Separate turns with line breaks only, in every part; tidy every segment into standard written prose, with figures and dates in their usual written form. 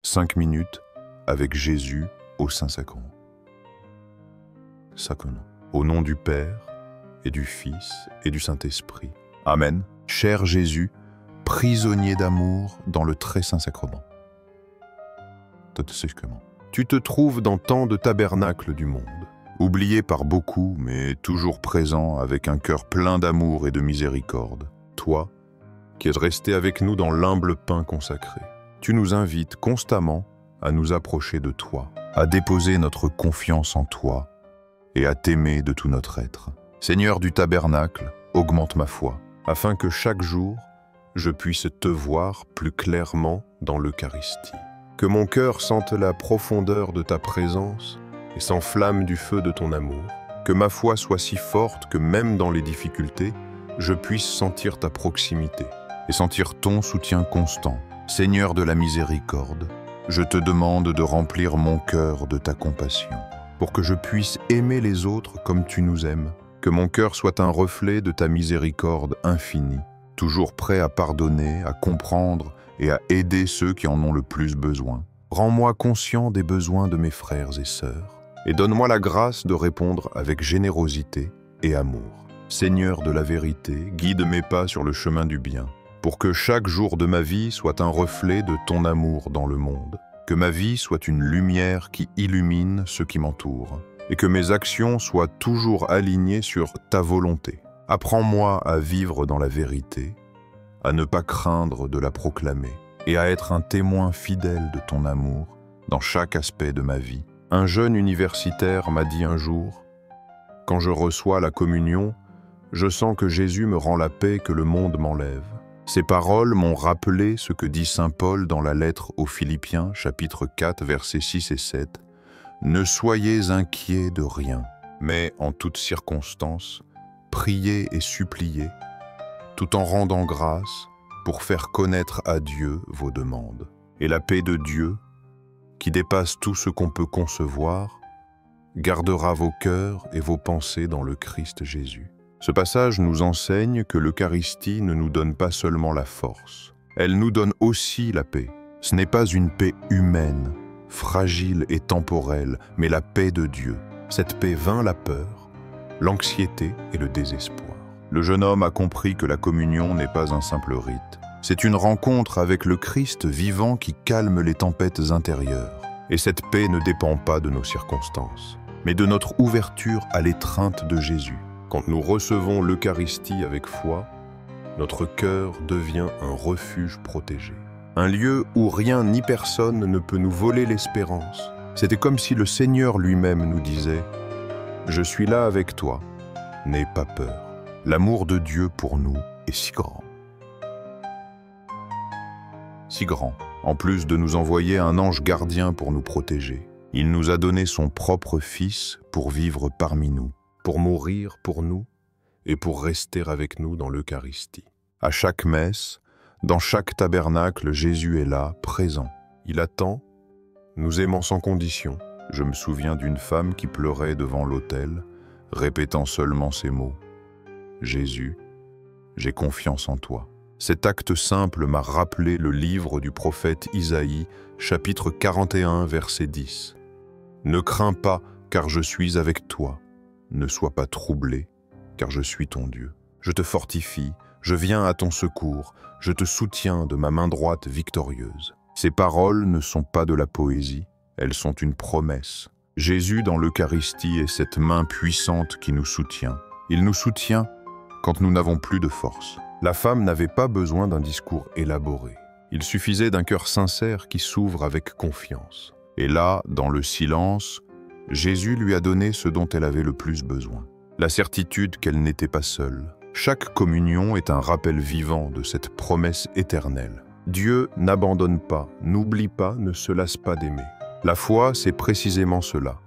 5 minutes avec Jésus au Saint-Sacrement. Sacrement. Au nom du Père, et du Fils, et du Saint-Esprit. Amen. Cher Jésus, prisonnier d'amour dans le très Saint-Sacrement. Tu te trouves dans tant de tabernacles du monde, oublié par beaucoup, mais toujours présent avec un cœur plein d'amour et de miséricorde. Toi, qui es resté avec nous dans l'humble pain consacré, tu nous invites constamment à nous approcher de toi, à déposer notre confiance en toi et à t'aimer de tout notre être. Seigneur du tabernacle, augmente ma foi, afin que chaque jour, je puisse te voir plus clairement dans l'Eucharistie. Que mon cœur sente la profondeur de ta présence et s'enflamme du feu de ton amour. Que ma foi soit si forte que même dans les difficultés, je puisse sentir ta proximité et sentir ton soutien constant. Seigneur de la miséricorde, je te demande de remplir mon cœur de ta compassion, pour que je puisse aimer les autres comme tu nous aimes. Que mon cœur soit un reflet de ta miséricorde infinie, toujours prêt à pardonner, à comprendre et à aider ceux qui en ont le plus besoin. Rends-moi conscient des besoins de mes frères et sœurs, et donne-moi la grâce de répondre avec générosité et amour. Seigneur de la vérité, guide mes pas sur le chemin du bien, pour que chaque jour de ma vie soit un reflet de ton amour dans le monde, que ma vie soit une lumière qui illumine ceux qui m'entourent, et que mes actions soient toujours alignées sur ta volonté. Apprends-moi à vivre dans la vérité, à ne pas craindre de la proclamer, et à être un témoin fidèle de ton amour dans chaque aspect de ma vie. Un jeune universitaire m'a dit un jour, « Quand je reçois la communion, je sens que Jésus me rend la paix que le monde m'enlève. » Ces paroles m'ont rappelé ce que dit saint Paul dans la lettre aux Philippiens, chapitre 4, versets 6 et 7. « Ne soyez inquiets de rien, mais en toutes circonstances, priez et suppliez, tout en rendant grâce pour faire connaître à Dieu vos demandes. Et la paix de Dieu, qui dépasse tout ce qu'on peut concevoir, gardera vos cœurs et vos pensées dans le Christ Jésus. » Ce passage nous enseigne que l'Eucharistie ne nous donne pas seulement la force, elle nous donne aussi la paix. Ce n'est pas une paix humaine, fragile et temporelle, mais la paix de Dieu. Cette paix vainc la peur, l'anxiété et le désespoir. Le jeune homme a compris que la communion n'est pas un simple rite. C'est une rencontre avec le Christ vivant qui calme les tempêtes intérieures. Et cette paix ne dépend pas de nos circonstances, mais de notre ouverture à l'étreinte de Jésus. Quand nous recevons l'Eucharistie avec foi, notre cœur devient un refuge protégé. Un lieu où rien ni personne ne peut nous voler l'espérance. C'était comme si le Seigneur lui-même nous disait « Je suis là avec toi, n'aie pas peur. L'amour de Dieu pour nous est si grand. » Si grand. En plus de nous envoyer un ange gardien pour nous protéger, il nous a donné son propre Fils pour vivre parmi nous, pour mourir pour nous et pour rester avec nous dans l'Eucharistie. À chaque messe, dans chaque tabernacle, Jésus est là, présent. Il attend, nous aimant sans condition. Je me souviens d'une femme qui pleurait devant l'autel, répétant seulement ces mots. « Jésus, j'ai confiance en toi. » Cet acte simple m'a rappelé le livre du prophète Isaïe, chapitre 41, verset 10. « Ne crains pas, car je suis avec toi. Ne sois pas troublé, car je suis ton Dieu. Je te fortifie, je viens à ton secours, je te soutiens de ma main droite victorieuse. » Ces paroles ne sont pas de la poésie, elles sont une promesse. Jésus dans l'Eucharistie est cette main puissante qui nous soutient. Il nous soutient quand nous n'avons plus de force. La femme n'avait pas besoin d'un discours élaboré. Il suffisait d'un cœur sincère qui s'ouvre avec confiance. Et là, dans le silence, Jésus lui a donné ce dont elle avait le plus besoin. La certitude qu'elle n'était pas seule. Chaque communion est un rappel vivant de cette promesse éternelle. Dieu n'abandonne pas, n'oublie pas, ne se lasse pas d'aimer. La foi, c'est précisément cela.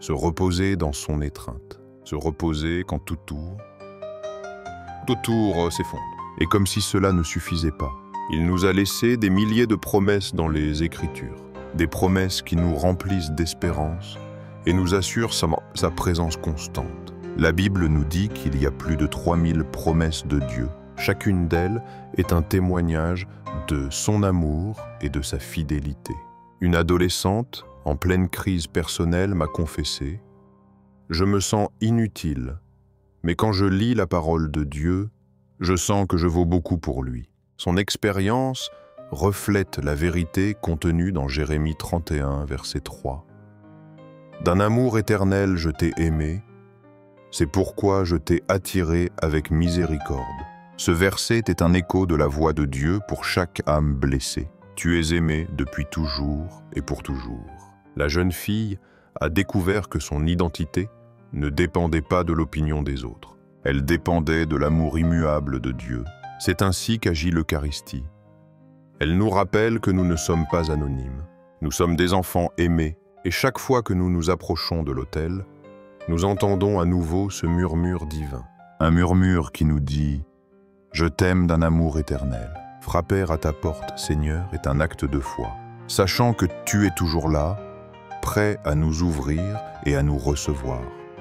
Se reposer dans son étreinte. Se reposer quand tout autour s'effondre. Et comme si cela ne suffisait pas, il nous a laissé des milliers de promesses dans les Écritures. Des promesses qui nous remplissent d'espérance et nous assurent sa présence constante. La Bible nous dit qu'il y a plus de 3000 promesses de Dieu. Chacune d'elles est un témoignage de son amour et de sa fidélité. Une adolescente, en pleine crise personnelle, m'a confessé « Je me sens inutile, mais quand je lis la parole de Dieu, je sens que je vaux beaucoup pour lui. » Son expérience reflète la vérité contenue dans Jérémie 31, verset 3. « D'un amour éternel je t'ai aimé, c'est pourquoi je t'ai attiré avec miséricorde. » Ce verset est un écho de la voix de Dieu pour chaque âme blessée. Tu es aimé depuis toujours et pour toujours. La jeune fille a découvert que son identité ne dépendait pas de l'opinion des autres. Elle dépendait de l'amour immuable de Dieu. C'est ainsi qu'agit l'Eucharistie. Elle nous rappelle que nous ne sommes pas anonymes. Nous sommes des enfants aimés, et chaque fois que nous nous approchons de l'autel, nous entendons à nouveau ce murmure divin. Un murmure qui nous dit « Je t'aime d'un amour éternel ». Frapper à ta porte, Seigneur, est un acte de foi, sachant que tu es toujours là, prêt à nous ouvrir et à nous recevoir.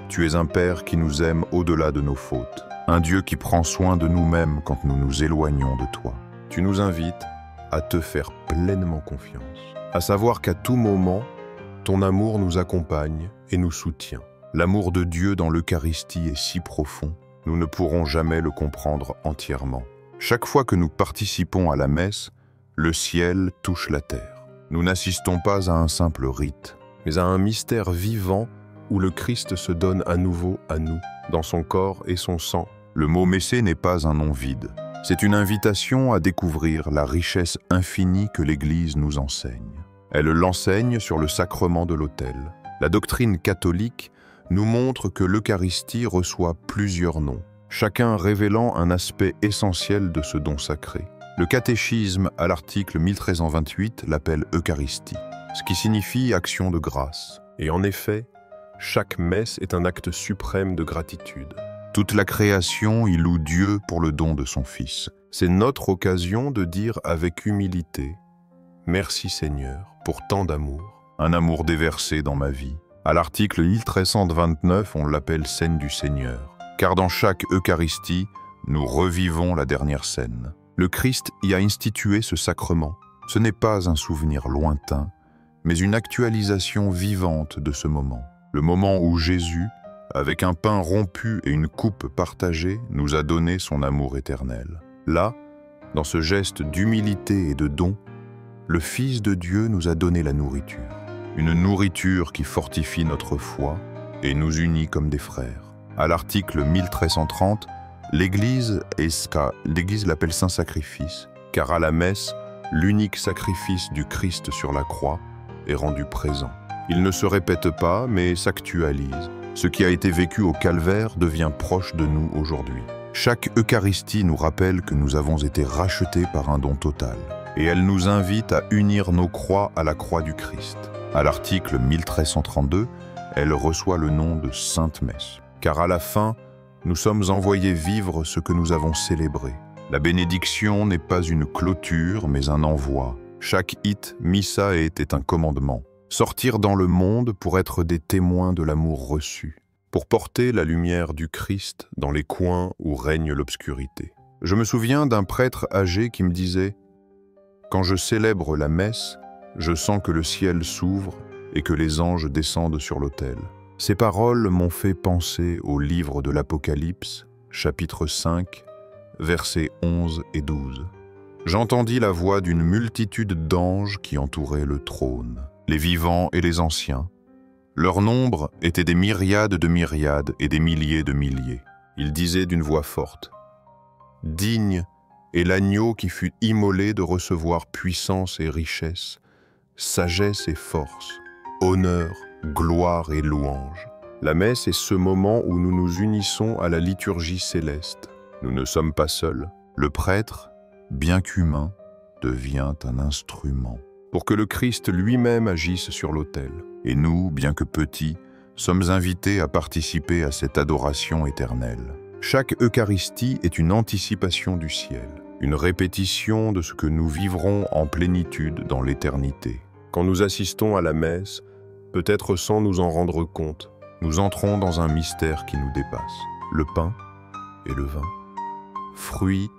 Tu es un Père qui nous aime au-delà de nos fautes, un Dieu qui prend soin de nous-mêmes quand nous nous éloignons de toi. Tu nous invites à te faire pleinement confiance, à savoir qu'à tout moment, ton amour nous accompagne et nous soutient. L'amour de Dieu dans l'Eucharistie est si profond, nous ne pourrons jamais le comprendre entièrement. Chaque fois que nous participons à la messe, le ciel touche la terre. Nous n'assistons pas à un simple rite, mais à un mystère vivant où le Christ se donne à nouveau à nous, dans son corps et son sang. Le mot messée n'est pas un nom vide. C'est une invitation à découvrir la richesse infinie que l'Église nous enseigne. Elle l'enseigne sur le sacrement de l'autel. La doctrine catholique nous montre que l'Eucharistie reçoit plusieurs noms, chacun révélant un aspect essentiel de ce don sacré. Le catéchisme, à l'article 1328, l'appelle Eucharistie, ce qui signifie action de grâce. Et en effet, chaque messe est un acte suprême de gratitude. Toute la création y loue Dieu pour le don de son Fils. C'est notre occasion de dire avec humilité « Merci Seigneur pour tant d'amour, un amour déversé dans ma vie. » À l'article 1329, on l'appelle scène du Seigneur. Car dans chaque Eucharistie, nous revivons la dernière scène. Le Christ y a institué ce sacrement. Ce n'est pas un souvenir lointain, mais une actualisation vivante de ce moment. Le moment où Jésus, avec un pain rompu et une coupe partagée, nous a donné son amour éternel. Là, dans ce geste d'humilité et de don, le Fils de Dieu nous a donné la nourriture. Une nourriture qui fortifie notre foi et nous unit comme des frères. À l'article 1330, l'Église l'appelle Saint Sacrifice, car à la messe, l'unique sacrifice du Christ sur la croix est rendu présent. Il ne se répète pas, mais s'actualise. Ce qui a été vécu au calvaire devient proche de nous aujourd'hui. Chaque Eucharistie nous rappelle que nous avons été rachetés par un don total, et elle nous invite à unir nos croix à la croix du Christ. À l'article 1332, elle reçoit le nom de Sainte Messe. Car à la fin, nous sommes envoyés vivre ce que nous avons célébré. La bénédiction n'est pas une clôture, mais un envoi. Chaque it missae est un commandement. Sortir dans le monde pour être des témoins de l'amour reçu, pour porter la lumière du Christ dans les coins où règne l'obscurité. Je me souviens d'un prêtre âgé qui me disait « Quand je célèbre la messe, je sens que le ciel s'ouvre et que les anges descendent sur l'autel. » Ces paroles m'ont fait penser au livre de l'Apocalypse, chapitre 5, versets 11 et 12. J'entendis la voix d'une multitude d'anges qui entouraient le trône, les vivants et les anciens. Leur nombre était des myriades de myriades et des milliers de milliers. Ils disaient d'une voix forte « Digne est l'agneau qui fut immolé de recevoir puissance et richesse, sagesse et force, honneur, gloire et louange. » La messe est ce moment où nous nous unissons à la liturgie céleste. Nous ne sommes pas seuls. Le prêtre, bien qu'humain, devient un instrument pour que le Christ lui-même agisse sur l'autel. Et nous, bien que petits, sommes invités à participer à cette adoration éternelle. Chaque Eucharistie est une anticipation du ciel, une répétition de ce que nous vivrons en plénitude dans l'éternité. Quand nous assistons à la messe, peut-être sans nous en rendre compte, nous entrons dans un mystère qui nous dépasse. Le pain et le vin, fruits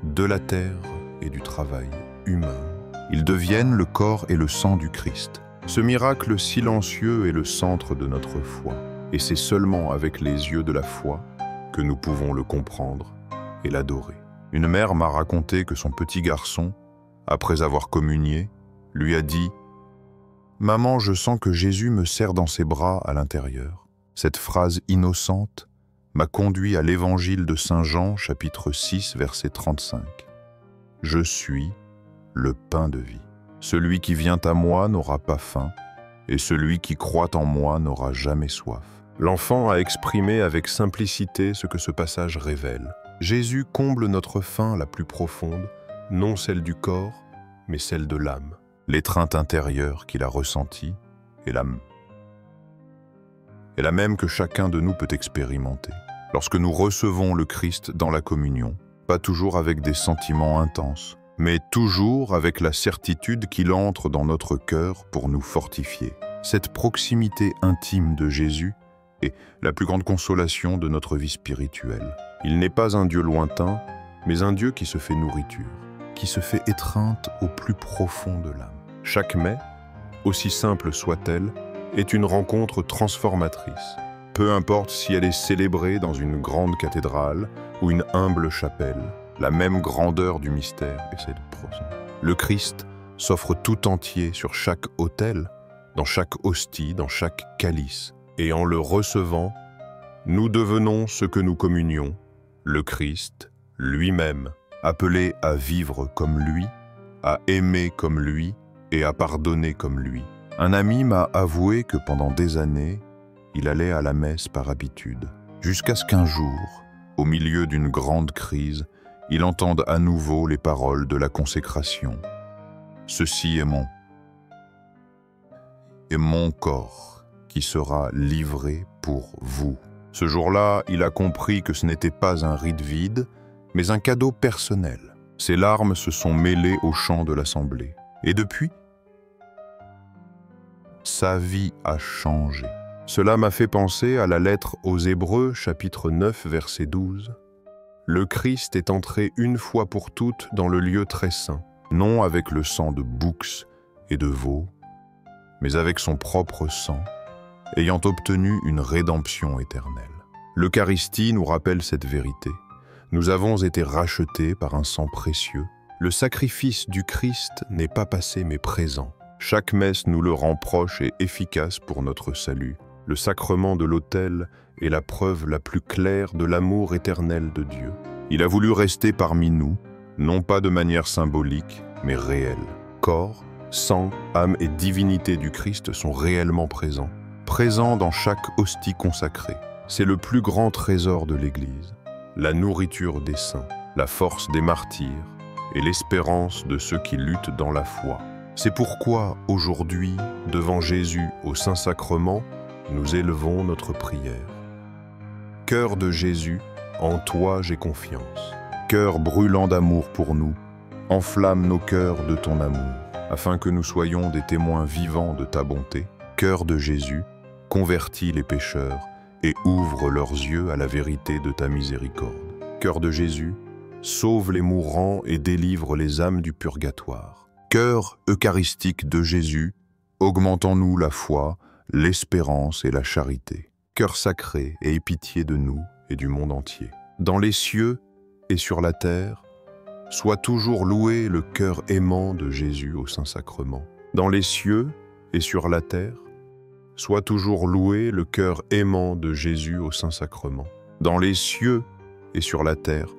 de la terre et du travail humain, Ils deviennent le corps et le sang du Christ. Ce miracle silencieux est le centre de notre foi. Et c'est seulement avec les yeux de la foi que nous pouvons le comprendre et l'adorer. Une mère m'a raconté que son petit garçon, après avoir communié, lui a dit « Maman, je sens que Jésus me serre dans ses bras à l'intérieur. » Cette phrase innocente m'a conduit à l'évangile de Saint Jean, chapitre 6, verset 35. « Je suis le pain de vie. Celui qui vient à moi n'aura pas faim, et celui qui croit en moi n'aura jamais soif. » L'enfant a exprimé avec simplicité ce que ce passage révèle. Jésus comble notre faim la plus profonde, non celle du corps, mais celle de l'âme. L'étreinte intérieure qu'il a ressentie est la même que chacun de nous peut expérimenter. Lorsque nous recevons le Christ dans la communion, pas toujours avec des sentiments intenses, mais toujours avec la certitude qu'il entre dans notre cœur pour nous fortifier. Cette proximité intime de Jésus est la plus grande consolation de notre vie spirituelle. Il n'est pas un Dieu lointain, mais un Dieu qui se fait nourriture, qui se fait étreinte au plus profond de l'âme. Chaque mets, aussi simple soit-elle, est une rencontre transformatrice. Peu importe si elle est célébrée dans une grande cathédrale ou une humble chapelle, la même grandeur du mystère est cette prose. Le Christ s'offre tout entier sur chaque autel, dans chaque hostie, dans chaque calice. Et en le recevant, nous devenons ce que nous communions, le Christ lui-même, appelé à vivre comme lui, à aimer comme lui et à pardonner comme lui. Un ami m'a avoué que pendant des années, il allait à la messe par habitude, jusqu'à ce qu'un jour, au milieu d'une grande crise, il entende à nouveau les paroles de la consécration. « Ceci est mon corps qui sera livré pour vous. » Ce jour-là, il a compris que ce n'était pas un rite vide, mais un cadeau personnel. Ses larmes se sont mêlées au chant de l'assemblée. Et depuis, sa vie a changé. Cela m'a fait penser à la lettre aux Hébreux, chapitre 9, verset 12. Le Christ est entré une fois pour toutes dans le lieu très saint, non avec le sang de boucs et de veaux, mais avec son propre sang, ayant obtenu une rédemption éternelle. L'Eucharistie nous rappelle cette vérité. Nous avons été rachetés par un sang précieux. Le sacrifice du Christ n'est pas passé mais présent. Chaque messe nous le rend proche et efficace pour notre salut. Le sacrement de l'autel est la preuve la plus claire de l'amour éternel de Dieu. Il a voulu rester parmi nous, non pas de manière symbolique, mais réelle. Corps, sang, âme et divinité du Christ sont réellement présents. Présents dans chaque hostie consacrée. C'est le plus grand trésor de l'Église. La nourriture des saints, la force des martyrs et l'espérance de ceux qui luttent dans la foi. C'est pourquoi, aujourd'hui, devant Jésus au Saint-Sacrement, nous élevons notre prière. Cœur de Jésus, en toi j'ai confiance. Cœur brûlant d'amour pour nous, enflamme nos cœurs de ton amour, afin que nous soyons des témoins vivants de ta bonté. Cœur de Jésus, convertis les pécheurs et ouvre leurs yeux à la vérité de ta miséricorde. Cœur de Jésus, sauve les mourants et délivre les âmes du purgatoire. Cœur eucharistique de Jésus, augmente en nous la foi, l'espérance et la charité. Cœur sacré, aie pitié de nous et du monde entier. Dans les cieux et sur la terre, soit toujours loué le cœur aimant de Jésus au Saint-Sacrement. Dans les cieux et sur la terre, soit toujours loué le cœur aimant de Jésus au Saint-Sacrement. Dans les cieux et sur la terre,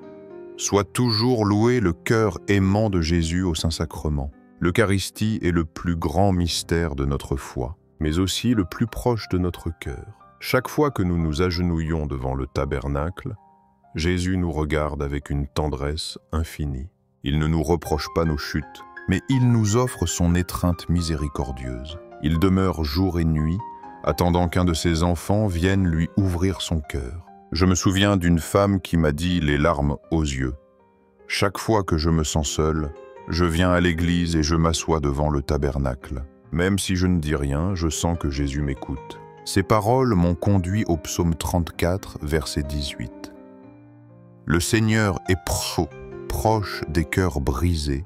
soit toujours loué le cœur aimant de Jésus au Saint-Sacrement. L'Eucharistie est le plus grand mystère de notre foi, mais aussi le plus proche de notre cœur. Chaque fois que nous nous agenouillons devant le tabernacle, Jésus nous regarde avec une tendresse infinie. Il ne nous reproche pas nos chutes, mais il nous offre son étreinte miséricordieuse. Il demeure jour et nuit, attendant qu'un de ses enfants vienne lui ouvrir son cœur. Je me souviens d'une femme qui m'a dit les larmes aux yeux. Chaque fois que je me sens seul, je viens à l'église et je m'assois devant le tabernacle. Même si je ne dis rien, je sens que Jésus m'écoute. Ces paroles m'ont conduit au psaume 34, verset 18. Le Seigneur est proche des cœurs brisés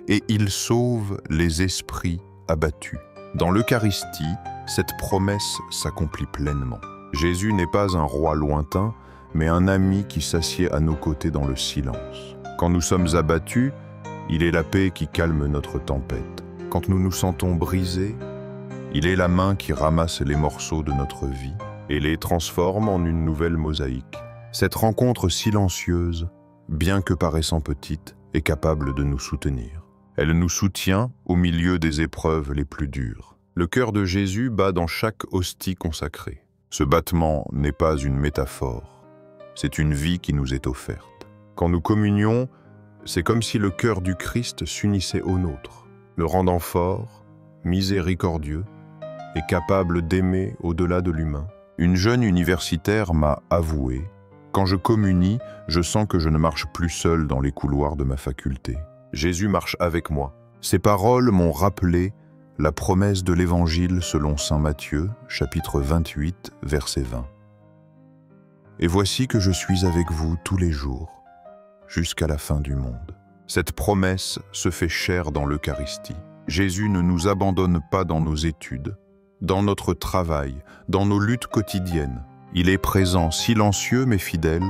et il sauve les esprits abattus. Dans l'Eucharistie, cette promesse s'accomplit pleinement. Jésus n'est pas un roi lointain, mais un ami qui s'assied à nos côtés dans le silence. Quand nous sommes abattus, il est la paix qui calme notre tempête. Quand nous nous sentons brisés, il est la main qui ramasse les morceaux de notre vie et les transforme en une nouvelle mosaïque. Cette rencontre silencieuse, bien que paraissant petite, est capable de nous soutenir. Elle nous soutient au milieu des épreuves les plus dures. Le cœur de Jésus bat dans chaque hostie consacrée. Ce battement n'est pas une métaphore, c'est une vie qui nous est offerte. Quand nous communions, c'est comme si le cœur du Christ s'unissait au nôtre, le rendant fort, miséricordieux et capable d'aimer au-delà de l'humain. Une jeune universitaire m'a avoué: quand je communie, je sens que je ne marche plus seul dans les couloirs de ma faculté. Jésus marche avec moi. Ces paroles m'ont rappelé la promesse de l'Évangile selon saint Matthieu, chapitre 28, verset 20. Et voici que je suis avec vous tous les jours, jusqu'à la fin du monde. Cette promesse se fait chair dans l'Eucharistie. Jésus ne nous abandonne pas dans nos études, dans notre travail, dans nos luttes quotidiennes. Il est présent, silencieux mais fidèle,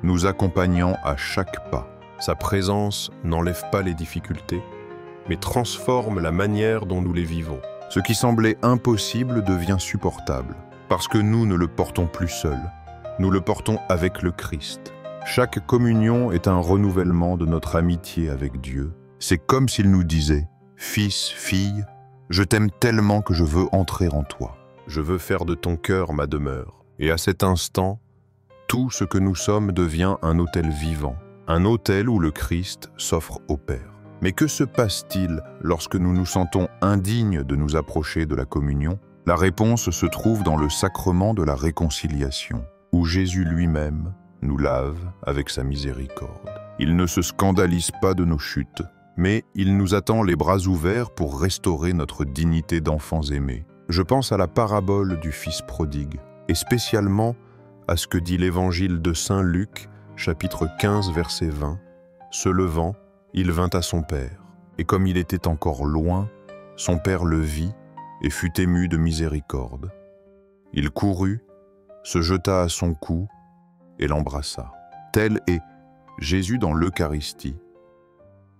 nous accompagnant à chaque pas. Sa présence n'enlève pas les difficultés, mais transforme la manière dont nous les vivons. Ce qui semblait impossible devient supportable, parce que nous ne le portons plus seul, nous le portons avec le Christ. Chaque communion est un renouvellement de notre amitié avec Dieu. C'est comme s'il nous disait: « Fils, fille, je t'aime tellement que je veux entrer en toi. Je veux faire de ton cœur ma demeure. » Et à cet instant, tout ce que nous sommes devient un autel vivant, un autel où le Christ s'offre au Père. Mais que se passe-t-il lorsque nous nous sentons indignes de nous approcher de la communion? La réponse se trouve dans le sacrement de la réconciliation, où Jésus lui-même nous lave avec sa miséricorde. Il ne se scandalise pas de nos chutes, mais il nous attend les bras ouverts pour restaurer notre dignité d'enfants aimés. Je pense à la parabole du Fils prodigue, et spécialement à ce que dit l'Évangile de saint Luc, chapitre 15, verset 20. Se levant, il vint à son père, et comme il était encore loin, son père le vit et fut ému de miséricorde. Il courut, se jeta à son cou et l'embrassa. Tel est Jésus dans l'Eucharistie.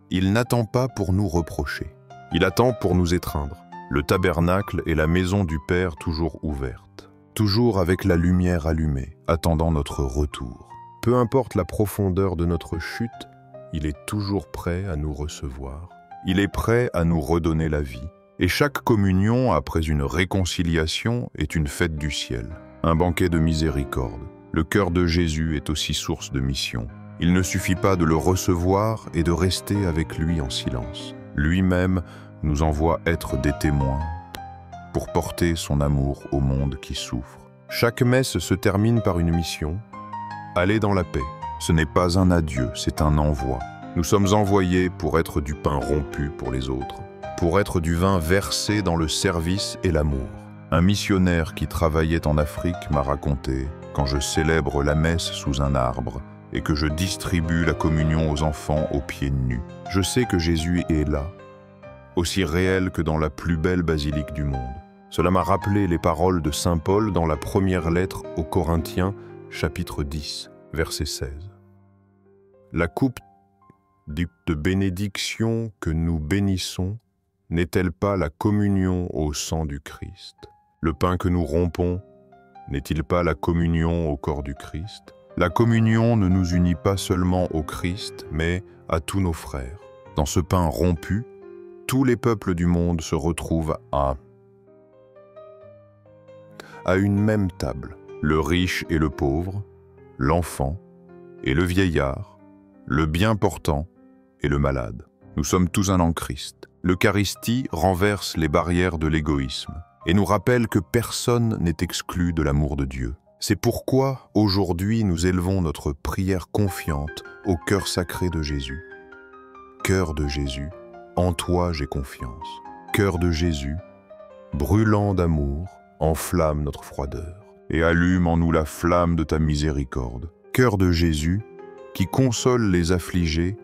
Il n'attend pas pour nous reprocher, il attend pour nous étreindre. Le tabernacle est la maison du Père toujours ouverte, toujours avec la lumière allumée, attendant notre retour. Peu importe la profondeur de notre chute, il est toujours prêt à nous recevoir. Il est prêt à nous redonner la vie. Et chaque communion, après une réconciliation, est une fête du ciel, un banquet de miséricorde. Le cœur de Jésus est aussi source de mission. Il ne suffit pas de le recevoir et de rester avec lui en silence. Lui-même nous envoie être des témoins pour porter son amour au monde qui souffre. Chaque messe se termine par une mission: aller dans la paix. Ce n'est pas un adieu, c'est un envoi. Nous sommes envoyés pour être du pain rompu pour les autres, pour être du vin versé dans le service et l'amour. Un missionnaire qui travaillait en Afrique m'a raconté: quand je célèbre la messe sous un arbre et que je distribue la communion aux enfants aux pieds nus, je sais que Jésus est là, aussi réel que dans la plus belle basilique du monde. Cela m'a rappelé les paroles de saint Paul dans la première lettre aux Corinthiens, chapitre 10, verset 16. La coupe de bénédiction que nous bénissons n'est-elle pas la communion au sang du Christ? Le pain que nous rompons n'est-il pas la communion au corps du Christ? La communion ne nous unit pas seulement au Christ, mais à tous nos frères. Dans ce pain rompu, tous les peuples du monde se retrouvent à une même table. Le riche et le pauvre, l'enfant et le vieillard, le bien portant et le malade. Nous sommes tous un en Christ. L'Eucharistie renverse les barrières de l'égoïsme et nous rappelle que personne n'est exclu de l'amour de Dieu. C'est pourquoi, aujourd'hui, nous élevons notre prière confiante au cœur sacré de Jésus. Cœur de Jésus, en toi j'ai confiance. Cœur de Jésus, brûlant d'amour, enflamme notre froideur et allume en nous la flamme de ta miséricorde. Cœur de Jésus, qui console les affligés,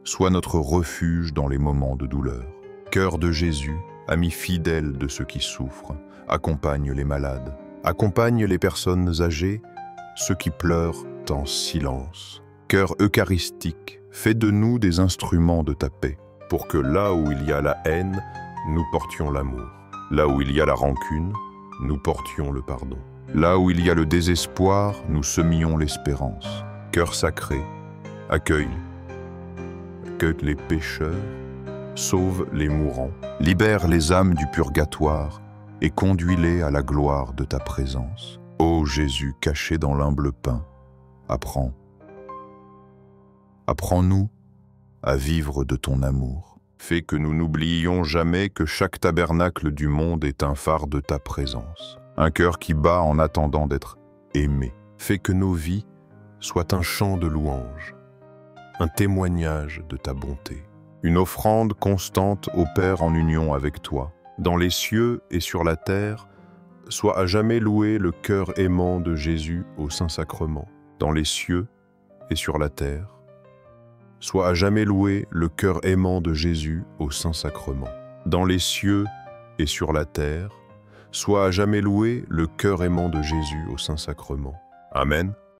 sois notre refuge dans les moments de douleur. Cœur de Jésus, ami fidèle de ceux qui souffrent, accompagne les malades, accompagne les personnes âgées, ceux qui pleurent en silence. Cœur eucharistique, fais de nous des instruments de ta paix, pour que là où il y a la haine, nous portions l'amour. Là où il y a la rancune, nous portions le pardon. Là où il y a le désespoir, nous semions l'espérance. Cœur sacré, accueille les pécheurs, sauve les mourants, libère les âmes du purgatoire et conduis-les à la gloire de ta présence. Ô Jésus caché dans l'humble pain, apprends-nous à vivre de ton amour. Fais que nous n'oublions jamais que chaque tabernacle du monde est un phare de ta présence, un cœur qui bat en attendant d'être aimé. Fais que nos vies soient un chant de louange, un témoignage de ta bonté, une offrande constante au Père en union avec toi. Dans les cieux et sur la terre, soit à jamais loué le cœur aimant de Jésus au Saint-Sacrement. Dans les cieux et sur la terre, soit à jamais loué le cœur aimant de Jésus au Saint-Sacrement. Dans les cieux et sur la terre, soit à jamais loué le cœur aimant de Jésus au Saint-Sacrement. Amen.